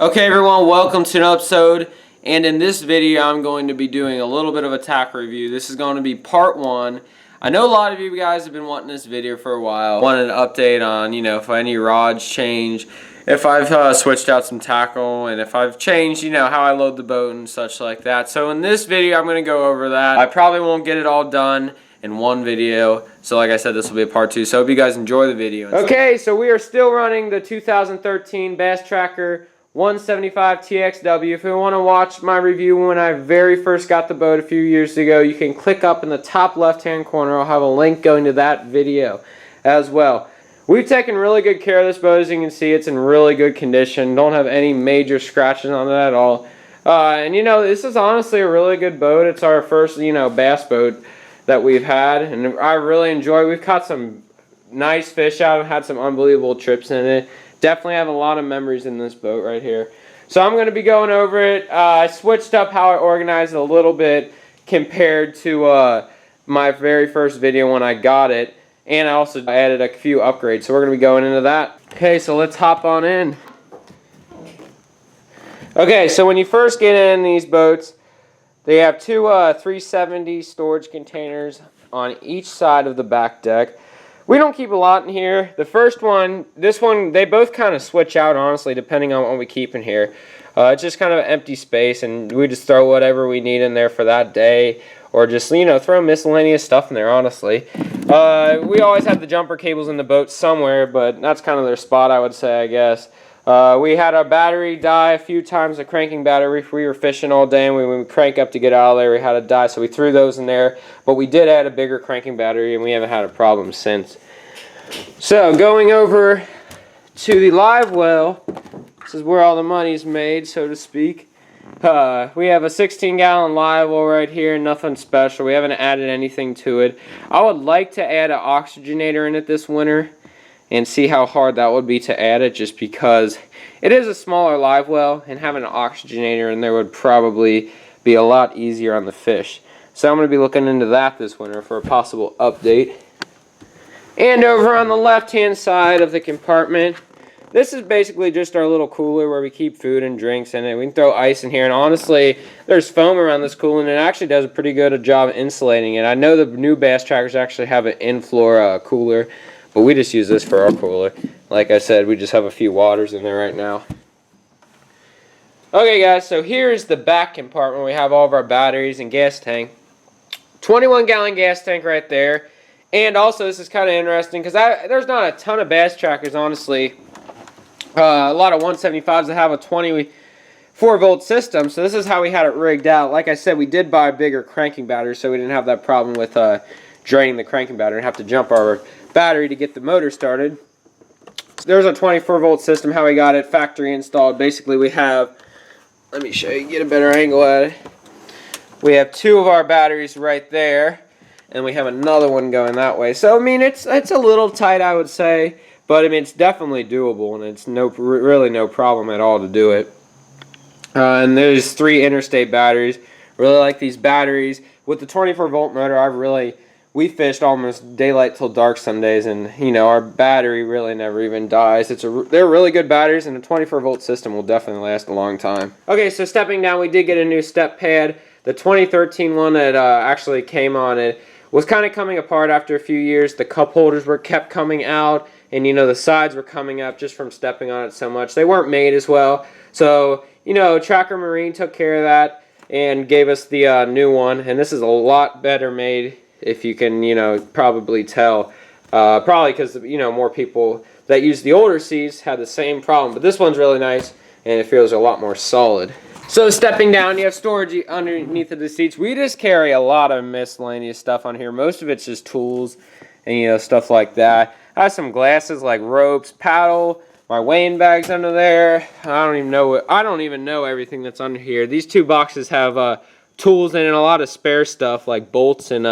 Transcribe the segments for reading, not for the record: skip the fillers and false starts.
Okay everyone, welcome to an episode, and in this video I'm going to be doing a little bit of a tack review. This is going to be part one. I know a lot of you guys have been wanting this video for a while. Wanted an update on, if any rods change, if I've switched out some tackle, and if I've changed, how I load the boat and such like that. So in this video I'm going to go over that. I probably won't get it all done in one video, so like I said, this will be a part two. So I hope you guys enjoy the video. Okay, so we are still running the 2013 Bass Tracker 175 TXW. If you want to watch my review when I very first got the boat a few years ago, you can click up in the top left hand corner. I'll have a link going to that video as well. We've taken really good care of this boat. As you can see, it's in really good condition. Don't have any major scratches on it at all. And this is honestly a really good boat. It's our first bass boat that we've had, and I really enjoy it. We've caught some nice fish out and had some unbelievable trips in it. Definitely have a lot of memories in this boat right here. So I'm going to be going over it. I switched up how I organized it a little bit compared to my very first video when I got it. And I also added a few upgrades. So we're going to be going into that. Okay, so let's hop on in. Okay, so when you first get in these boats, they have two 370 storage containers on each side of the back deck. We don't keep a lot in here. The first one, this one, they both kind of switch out, honestly, depending on what we keep in here. It's just kind of an empty space, and we just throw whatever we need in there for that day, or just, throw miscellaneous stuff in there, honestly. We always have the jumper cables in the boat somewhere, but that's kind of their spot, I would say, I guess. We had our battery die a few times, a cranking battery. We were fishing all day, and when we crank up to get out of there, we had it die, so we threw those in there. But we did add a bigger cranking battery, and we haven't had a problem since. So, going over to the live well, this is where all the money's made, so to speak. We have a 16-gallon live well right here, nothing special. We haven't added anything to it. I would like to add an oxygenator in it this winter and see how hard that would be to add it, just because it is a smaller live well, and having an oxygenator in there would probably be a lot easier on the fish. So I'm going to be looking into that this winter for a possible update. And over on the left hand side of the compartment, this is basically just our little cooler where we keep food and drinks in it. We can throw ice in here, and honestly, there's foam around this cooler, and it actually does a pretty good job of insulating it. I know the new Bass Trackers actually have an in-floor cooler, but we just use this for our cooler. Like I said, we just have a few waters in there right now. Okay guys, so here's the back compartment. We have all of our batteries and gas tank. 21-gallon gas tank right there. And also, this is kind of interesting because there's not a ton of Bass Trackers, honestly. A lot of 175s that have a 24-volt system. So this is how we had it rigged out. Like I said, we did buy a bigger cranking battery, so we didn't have that problem with draining the cranking battery and have to jump our battery to get the motor started. There's a 24-volt system, how we got it factory installed. Basically, we have, let me show you, get a better angle at it. We have two of our batteries right there, and we have another one going that way. So, I mean, it's a little tight, I would say, but I mean, it's definitely doable, and it's really no problem at all to do it. And there's 3 interstate batteries. Really like these batteries. With the 24-volt motor, we fished almost daylight till dark some days, and our battery really never even dies. They're really good batteries, and a 24-volt system will definitely last a long time. Okay, so stepping down, we did get a new step pad. The 2013 one that actually came on it was kind of coming apart after a few years. The cup holders kept coming out, and the sides were coming up just from stepping on it so much. They weren't made as well. So, Tracker Marine took care of that and gave us the new one, and this is a lot better made, if you can, probably tell. Probably because, more people that use the older seats had the same problem. But this one's really nice, and it feels a lot more solid. So stepping down, you have storage underneath of the seats. We just carry a lot of miscellaneous stuff on here. Most of it's just tools and, stuff like that. I have some glasses like ropes, paddle, my weighing bags under there. I don't even know everything that's under here. These 2 boxes have tools in it and a lot of spare stuff like bolts and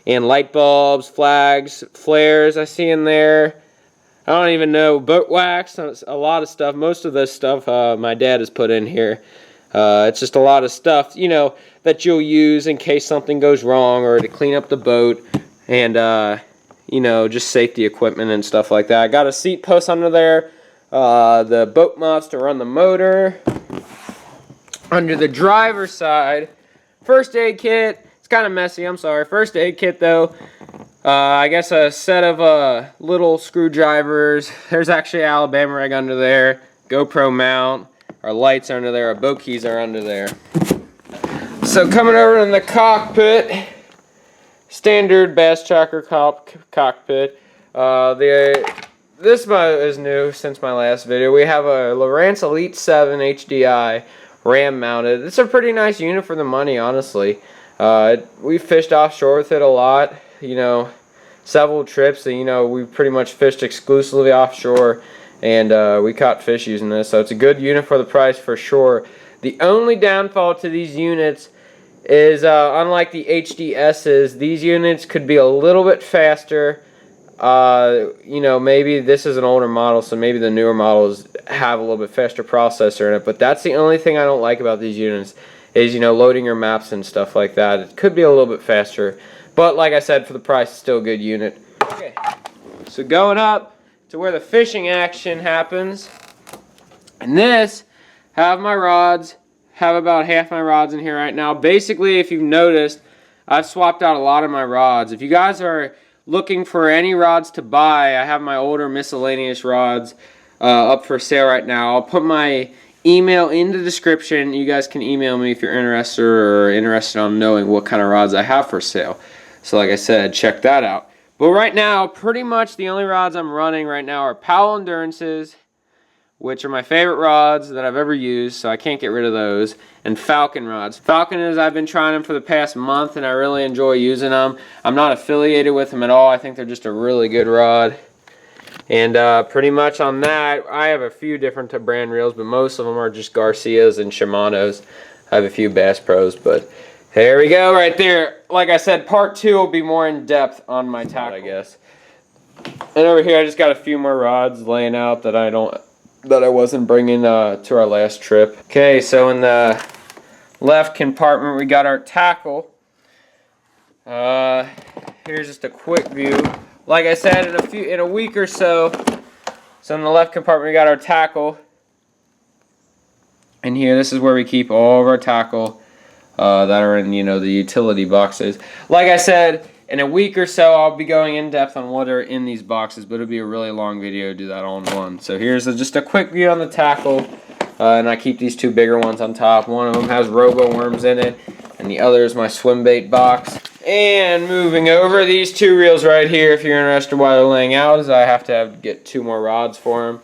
light bulbs, flags, flares I see in there. I don't even know, boat wax, a lot of stuff. Most of this stuff my dad has put in here. It's just a lot of stuff, that you'll use in case something goes wrong or to clean up the boat, and, just safety equipment and stuff like that. I got a seat post under there the boat mods to run the motor. Under the driver's side, first aid kit. It's kind of messy, I'm sorry. First aid kit though. I guess a set of little screwdrivers. There's actually an Alabama rig under there. GoPro mount. Our lights are under there. Our boat keys are under there. So coming over in the cockpit, standard bass tracker cockpit. This is new since my last video. We have a Lowrance Elite 7 HDI ram mounted. It's a pretty nice unit for the money, honestly. We fished offshore with it a lot. You know, several trips. You know, we pretty much fished exclusively offshore, and we caught fish using this. So it's a good unit for the price for sure. The only downfall to these units is, unlike the HDS's, these units could be a little bit faster. You know, maybe this is an older model, so maybe the newer models have a little bit faster processor in it, but that's the only thing I don't like about these units is, you know, loading your maps and stuff like that. It could be a little bit faster, but like I said, for the price, it's still a good unit. Okay, so going up to where the fishing action happens, and this, have my rods, have about half my rods in here right now. Basically, if you've noticed, I've swapped out a lot of my rods. If you guys are looking for any rods to buy, I have my older miscellaneous rods up for sale right now. I'll put my email in the description. You guys can email me if you're interested on knowing what kind of rods I have for sale. So like I said, check that out. But right now, pretty much the only rods I'm running right now are Powell Endurances, which are my favorite rods that I've ever used, so I can't get rid of those, and Falcon rods. Falcon is, I've been trying them for the past month, and I really enjoy using them. I'm not affiliated with them at all. I think they're just a really good rod. And pretty much on that, I have a few different brand reels, but most of them are just Garcias and Shimano's. I have a few Bass Pros, but there we go right there. Like I said, part 2 will be more in depth on my tackle, I guess. And over here, I just got a few more rods laying out that I wasn't bringing to our last trip. Okay, so in the left compartment we got our tackle. Here's just a quick view. Like I said, in a week or so. So in the left compartment we got our tackle. And here, this is where we keep all of our tackle that are in, you know, the utility boxes. Like I said, in a week or so, I'll be going in depth on what are in these boxes, but it'll be a really long video to do that all in one. So here's just a quick view on the tackle, and I keep these 2 bigger ones on top. One of them has robo worms in it, and the other is my swim bait box. And moving over, these 2 reels right here, if you're interested why they're laying out, is I have to get 2 more rods for them.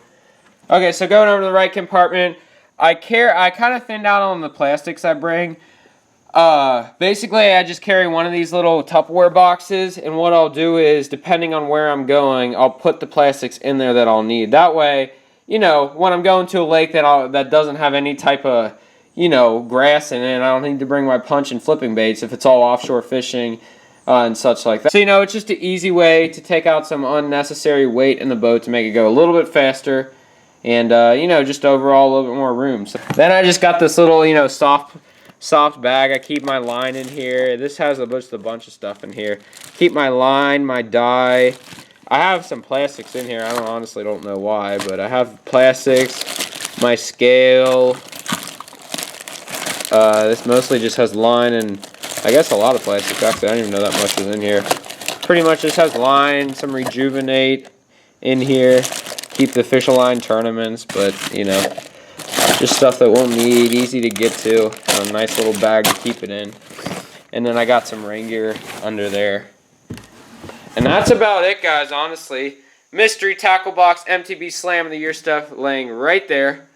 Okay, so going over to the right compartment, I kind of thinned out on the plastics I bring. Basically, I just carry one of these little Tupperware boxes, and what I'll do is, depending on where I'm going, I'll put the plastics in there that I'll need. That way, you know, when I'm going to a lake that doesn't have any type of, you know, grass in it, I don't need to bring my punch and flipping baits if it's all offshore fishing and such like that. So, you know, it's just an easy way to take out some unnecessary weight in the boat to make it go a little bit faster, and, you know, just overall a little bit more room. So then I just got this little, you know, soft bag. I keep my line in here. This has a bunch of stuff in here. Keep my line, my dye. I have some plastics in here. I honestly don't know why, but I have plastics, my scale. This mostly just has line and I guess a lot of plastics. Actually, I don't even know that much is in here. Pretty much just has line, some Rejuvenate in here. Keep the fish line tournaments, but you know, just stuff that we'll need, easy to get to, a nice little bag to keep it in. And then I got some rain gear under there. And that's about it, guys, honestly. Mystery tackle box, MTB Slam of the Year stuff laying right there.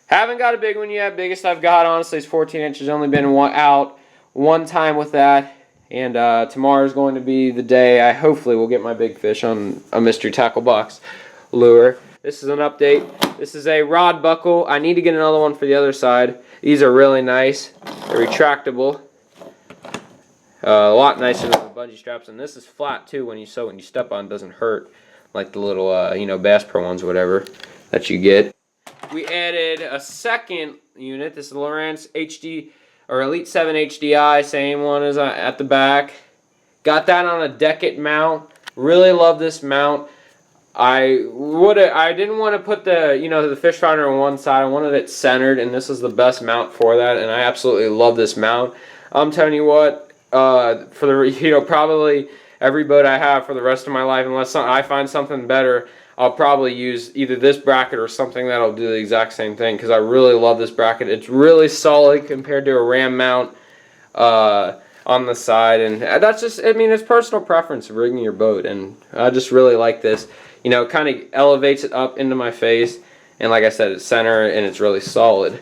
Haven't got a big one yet. Biggest I've got, honestly, is 14 inches. Only been out one time with that. And tomorrow's going to be the day I hopefully will get my big fish on a mystery tackle box lure. This is an update. This is a rod buckle. I need to get another one for the other side. These are really nice. They're retractable. A lot nicer than the bungee straps. And this is flat too. When you step on, it doesn't hurt like the little you know, Bass Pro ones, whatever that you get. We added a second unit. This is the Lowrance HD or Elite 7 HDI. Same one as at the back. Got that on a Decade mount. Really love this mount. I didn't want to put the, you know, the fish finder on one side. I wanted it centered, and this is the best mount for that, and I absolutely love this mount. I'm telling you what, for the, you know, probably every boat I have for the rest of my life, unless I find something better, I'll probably use either this bracket or something that'll do the exact same thing, because I really love this bracket. It's really solid compared to a ram mount on the side, and that's just, I mean, it's personal preference of rigging your boat, and I just really like this. You know, it kind of elevates it up into my face, and like I said, it's center, and it's really solid.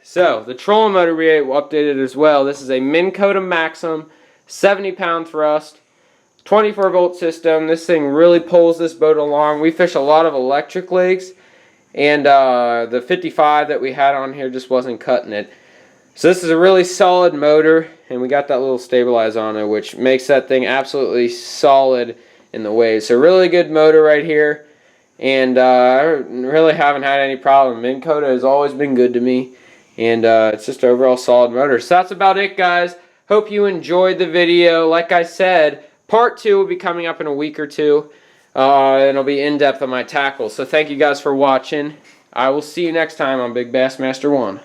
So, the trolling motor we updated as well. This is a Minn Kota Maxxmum, 70-pound thrust, 24-volt system. This thing really pulls this boat along. We fish a lot of electric legs, and the 55 that we had on here just wasn't cutting it. So this is a really solid motor, and we got that little stabilizer on it, which makes that thing absolutely solid in the waves. So really good motor right here, and I really haven't had any problem. Minn Kota has always been good to me, and it's just an overall solid motor. So that's about it, guys. Hope you enjoyed the video. Like I said, part 2 will be coming up in a week or two, and it'll be in depth on my tackle. So thank you guys for watching. I will see you next time on Big Bass Master 1.